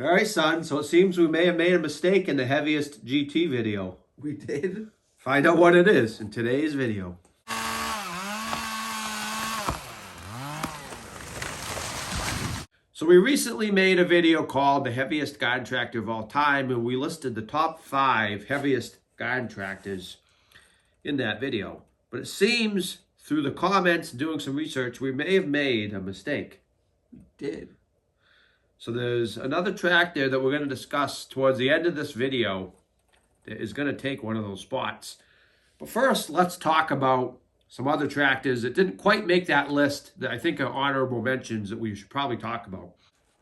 All right, son. So it seems we may have made a mistake in the heaviest GT video. We did. Find out what it is in today's video. So we recently made a video called The Heaviest Garden Tractor of All Time, and we listed the top 5 heaviest garden tractors in that video. But it seems through the comments and doing some research, we may have made a mistake. We did. So there's another tractor that we're going to discuss towards the end of this video that is going to take one of those spots. But first, let's talk about some other tractors that didn't quite make that list that I think are honorable mentions that we should probably talk about.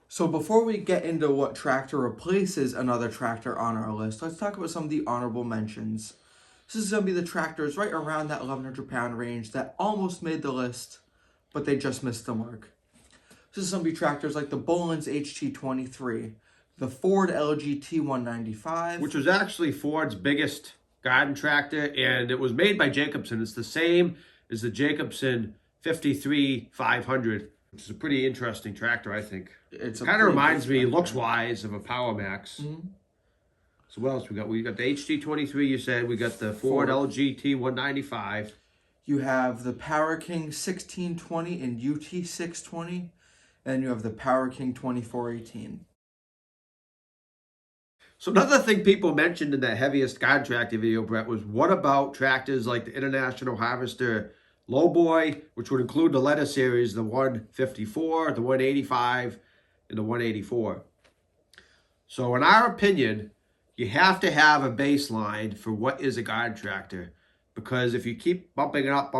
So before we get into what tractor replaces another tractor on our list, let's talk about some of the honorable mentions. This is going to be the tractors right around that 1,100 pound range that almost made the list, but they just missed the mark. This is going to be tractors like the Bohlins HT23, the Ford LG T195. Which was actually Ford's biggest garden tractor, and it was made by Jacobsen. It's the same as the Jacobsen 53-500, which is a pretty interesting tractor, I think. It kind of reminds me, looks-wise, of a Power Max. Mm-hmm. So what else we got? We got the HT23, you said. We got the Ford LG T195. You have the Power King 1620 and UT 620. And you have the Power King 2418. So another thing people mentioned in that heaviest garden tractor video, Brett, was what about tractors like the International Harvester Lowboy, which would include the letter series, the 154, the 185, and the 184. So in our opinion, you have to have a baseline for what is a garden tractor, because if you keep bumping it up,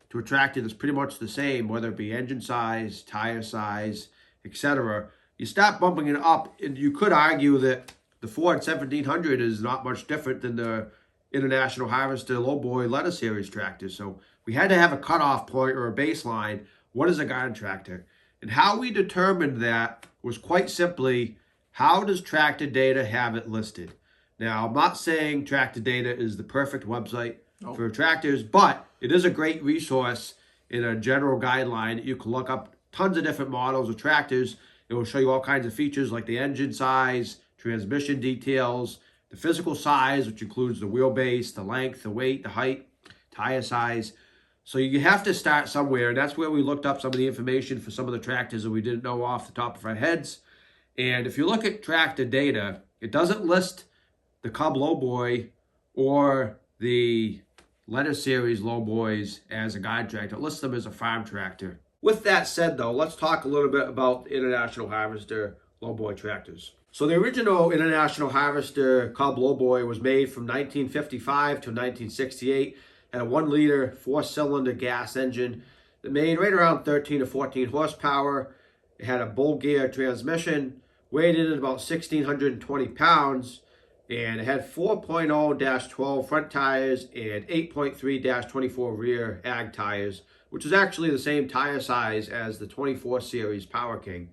to a tractor that's pretty much the same, whether it be engine size, tire size, etc., you start bumping it up, and you could argue that the Ford 1700 is not much different than the International Harvester Lowboy letter series tractor. So we had to have a cutoff point or a baseline. What is a garden tractor? And how we determined that was quite simply, how does Tractor Data have it listed? Now, I'm not saying Tractor Data is the perfect website for tractors, but it is a great resource in a general guideline. You can look up tons of different models of tractors. It will show you all kinds of features like the engine size, transmission details, the physical size, which includes the wheelbase, the length, the weight, the height, tire size. So you have to start somewhere, and that's where we looked up some of the information for some of the tractors that we didn't know off the top of our heads. And if you look at Tractor Data, it doesn't list the Cub Lowboy or the letter series Lowboys as a garden tractor. It lists them as a farm tractor. With that said, though, let's talk a little bit about the International Harvester Lowboy tractors. So the original International Harvester Cub Lowboy was made from 1955 to 1968. Had a 1-liter 4-cylinder gas engine that made right around 13 to 14 horsepower. It had a bull gear transmission, weighed in at about 1,620 pounds, and it had 4.0-12 front tires and 8.3-24 rear ag tires, which is actually the same tire size as the 24 series Power King.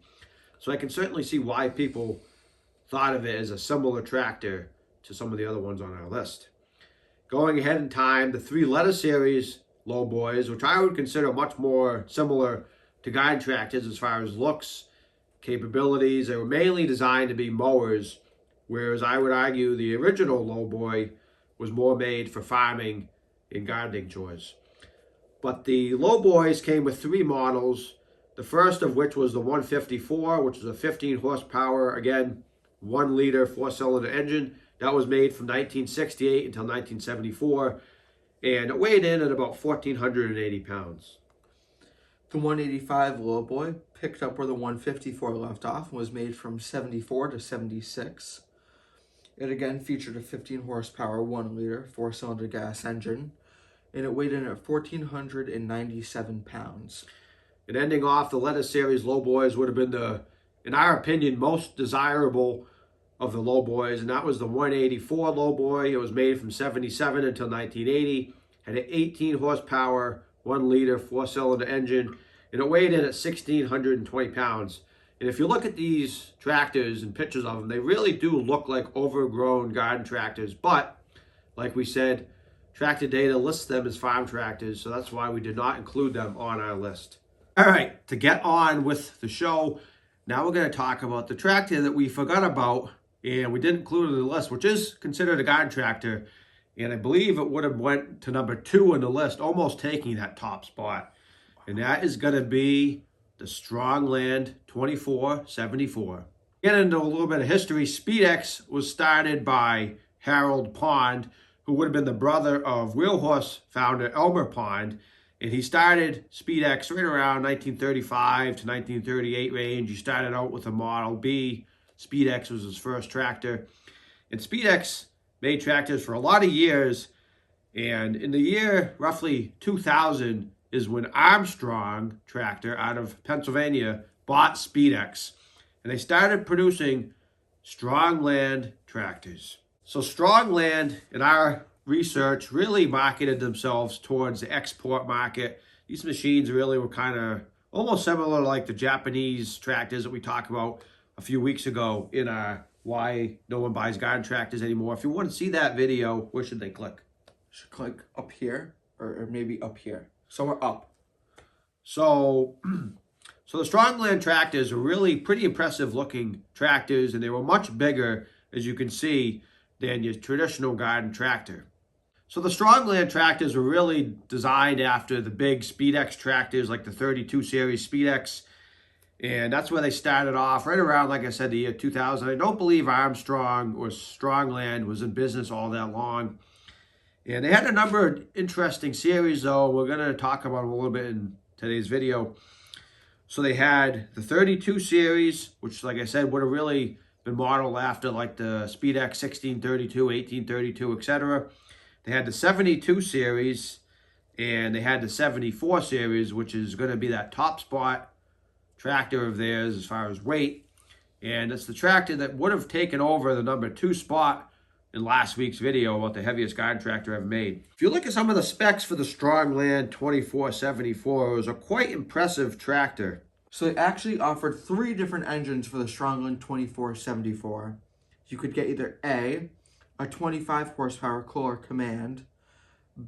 So I can certainly see why people thought of it as a similar tractor to some of the other ones on our list. Going ahead in time, the 3 letter series Lowboys, which I would consider much more similar to garden tractors as far as looks, capabilities, they were mainly designed to be mowers, whereas I would argue the original Lowboy was more made for farming and gardening chores. But the Lowboys came with 3 models, the first of which was the 154, which is a 15 horsepower, again, 1-liter 4-cylinder engine. That was made from 1968 until 1974, and it weighed in at about 1,480 pounds. The 185 Lowboy picked up where the 154 left off and was made from 74 to 76. It again featured a 15 horsepower 1-liter 4-cylinder gas engine, and it weighed in at 1,497 pounds. And ending off, the letter series Lowboys would have been the, in our opinion, most desirable of the Lowboys, and that was the 184 Lowboy. It was made from 77 until 1980, had an 18 horsepower 1-liter 4-cylinder engine, and it weighed in at 1,620 pounds. And if you look at these tractors and pictures of them, they really do look like overgrown garden tractors. But, like we said, Tractor Data lists them as farm tractors, so that's why we did not include them on our list. All right, to get on with the show, Now we're going to talk about the tractor that we forgot about and we didn't include in the list, which is considered a garden tractor. And I believe it would have went to number 2 in the list, almost taking that top spot. And that is going to be the Strongland 2474. Get into a little bit of history. SpeedX was started by Harold Pond, who would have been the brother of Wheelhorse founder Elmer Pond. And he started SpeedX right around 1935 to 1938 range. He started out with a Model B. SpeedX was his first tractor. And SpeedX made tractors for a lot of years. And in the year roughly 2000 is when Armstrong Tractor out of Pennsylvania bought SpeedX. And they started producing Strongland tractors. So Strongland, in our research, really marketed themselves towards the export market. These machines really were kind of almost similar like the Japanese tractors that we talked about a few weeks ago in our Why No One Buys Garden Tractors Anymore. If you want to see that video, where should they click? Should click up here or maybe up here. Somewhere up. So the Strongland tractors are really pretty impressive looking tractors, and they were much bigger, as you can see, than your traditional garden tractor. So the Strongland tractors were really designed after the big SpeedX tractors like the 32 series SpeedX. And that's where they started off right around, like I said, the year 2000. I don't believe Armstrong or Strongland was in business all that long. And they had a number of interesting series, though. We're going to talk about them a little bit in today's video. So they had the 32 series, which, like I said, would have really been modeled after like the SpeedX 1632, 1832, etc. They had the 72 series, and they had the 74 series, which is going to be that top spot tractor of theirs as far as weight. And it's the tractor that would have taken over the number 2 spot in last week's video about the heaviest garden tractor ever made. If you look at some of the specs for the Strongland 2474, it was a quite impressive tractor. So they actually offered 3 different engines for the Strongland 2474. You could get either A, a 25 horsepower Kohler Command,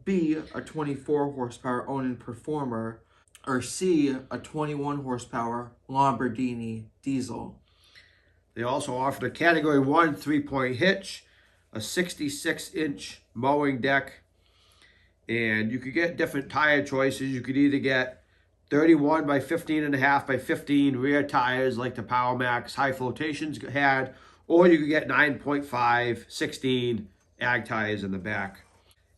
B, a 24 horsepower Onan Performer, or C, a 21 horsepower Lombardini diesel. They also offered a Category 1 3-point hitch, a 66-inch mowing deck, and you could get different tire choices. You could either get 31 by 15.5 by 15 rear tires like the Power Max High Flotations had, or you could get 9.5 16 ag tires in the back.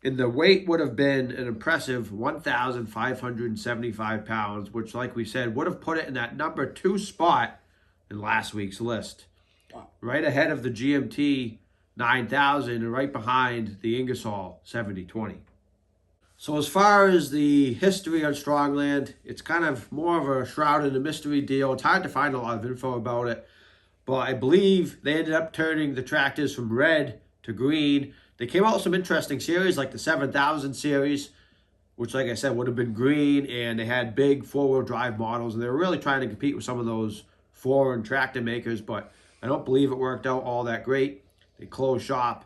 And the weight would have been an impressive 1,575 pounds, which, like we said, would have put it in that number 2 spot in last week's list. Right ahead of the GMT 9000 and right behind the Ingersoll 7020. So as far as the history on Strongland, it's kind of more of a shrouded in mystery deal. It's hard to find a lot of info about it. But I believe they ended up turning the tractors from red to green. They came out with some interesting series like the 7000 series, which, like I said, would have been green. And they had big 4-wheel drive models. And they were really trying to compete with some of those foreign tractor makers. But I don't believe it worked out all that great. They closed shop.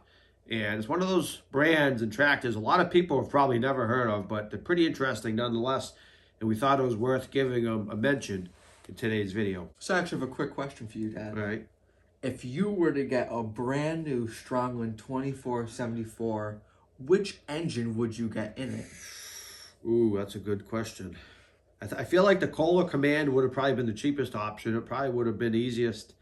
And it's one of those brands and tractors a lot of people have probably never heard of, but they're pretty interesting nonetheless. And we thought it was worth giving them a mention in today's video. So I actually have a quick question for you, Dad. All right. If you were to get a brand new Strongland 2474, which engine would you get in it? Ooh, that's a good question. I feel like the Kohler Command would have probably been the cheapest option. It probably would have been easiest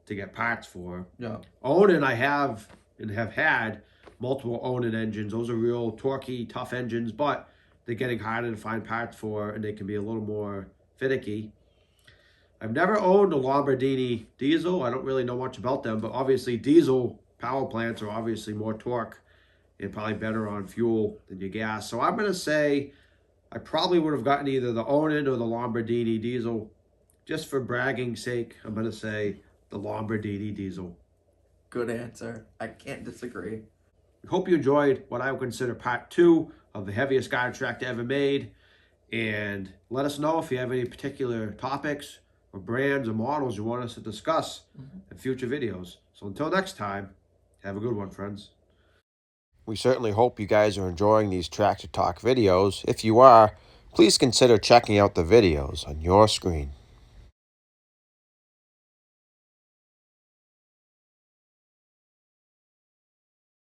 to get parts for. Yeah. Onan, I have and have had multiple Onan engines. Those are real torquey, tough engines, but they're getting harder to find parts for, and they can be a little more finicky. I've never owned a Lombardini diesel. I don't really know much about them, but obviously diesel power plants are obviously more torque and probably better on fuel than your gas. So I'm going to say I probably would have gotten either the Onan or the Lombardini diesel. Just for bragging's sake, I'm going to say the Lombardini diesel. Good answer. I can't disagree. I hope you enjoyed what I would consider part 2 of the heaviest garden tractor ever made. And let us know if you have any particular topics or brands or models you want us to discuss in future videos. So until next time, have a good one, friends. We certainly hope you guys are enjoying these Tractor Talk videos. If you are, please consider checking out the videos on your screen.